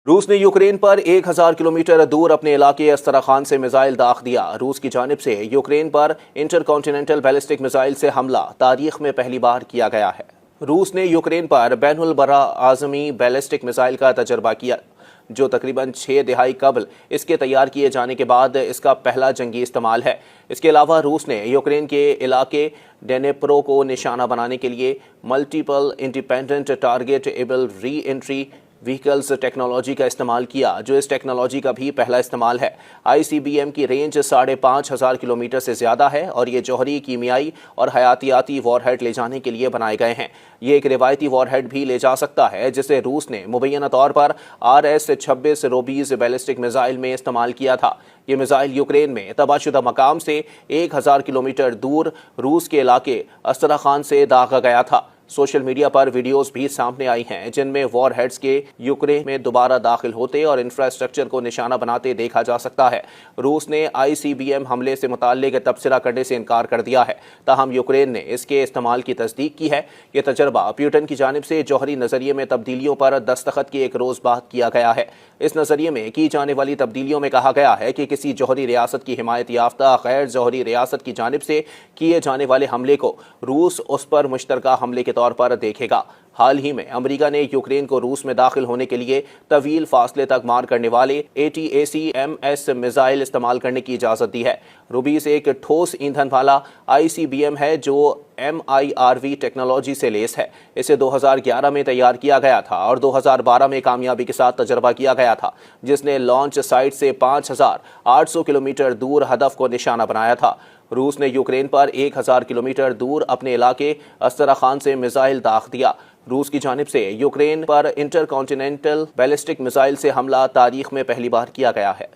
रूस ने यूक्रेन पर 1000 किलोमीटर दूर अपने इलाके अस्तराखान से मिसाइल दाग दिया। रूस की जानिब से यूक्रेन पर इंटरकॉन्टिनेंटल बैलिस्टिक मिसाइल से हमला तारीख में पहली बार किया गया है। रूस ने यूक्रेन पर बैनुल बरा आज़मी बैलिस्टिक मिसाइल का तजर्बा किया, जो तकरीबन 6 दहाई कबल इसके तैयार किए जाने के बाद इसका पहला जंगी इस्तेमाल है। इसके अलावा रूस ने यूक्रेन के इलाके डेनेप्रो को निशाना बनाने के लिए multiple independent target able re entry vehicles technology का इस्तेमाल किया, जो इस टेक्नोलॉजी का भी पहला इस्तेमाल है। ICBM की रेंज 5500 किलोमीटर से ज़्यादा है और ये जौहरी, कीमियाई और हयातियाती वॉरहेड ले जाने के लिए बनाए गए हैं। ये एक रिवायती वॉरहेड भी ले जा सकता है, जिसे रूस ने मुबैना तौर पर RS-26 रोबीज बैलिस्टिक मिसाइल में इस्तेमाल किया था। ये मिसाइल यूक्रेन में तबाहशुदा मकाम से 1000 किलोमीटर दूर रूस के इलाके अस्तराखान से दागा गया था। सोशल मीडिया पर वीडियोस भी सामने आई हैं, जिनमें वॉरहेड्स के यूक्रेन में दोबारा दाखिल होते और इंफ्रास्ट्रक्चर को निशाना बनाते देखा जा सकता है। रूस ने ICBM हमले से मुताल्लिक तबसरा करने से इनकार कर दिया है, ताहम यूक्रेन ने इसके इस्तेमाल की तस्दीक की है। यह तजर्बा प्यूटन की जानिब से जौहरी नजरिए में तब्दीलियों पर दस्तखत के एक रोज बाद किया गया है। इस नजरिए में की जाने वाली तब्दीलियों में कहा गया है कि किसी जौहरी रियासत की हिमायत याफ्ता गैर जौहरी रियासत की जानिब से किए जाने वाले हमले को रूस उस पर मुश्तरका हमले के तौर पर देखेगा। हाल ही में अमेरिका ने यूक्रेन को रूस में दाखिल होने के लिए तवील फासले तक मार करने वाले ATACMS मिसाइल इस्तेमाल करने की इजाजत दी है। रूबीज एक ठोस ईंधन वाला ICBM है, जो MIRV टेक्नोलॉजी से लेस है। इसे 2011 में तैयार किया गया था और 2012 में कामयाबी के साथ तजर्बा किया गया था, जिसने लॉन्च साइट से 5800 किलोमीटर दूर हदफ को निशाना बनाया था। रूस ने यूक्रेन पर 1000 किलोमीटर दूर अपने इलाके अस्तराखान से मिसाइल दाग दिया। रूस की जानिब से यूक्रेन पर इंटरकॉन्टिनेंटल बैलिस्टिक मिसाइल से हमला तारीख में पहली बार किया गया है।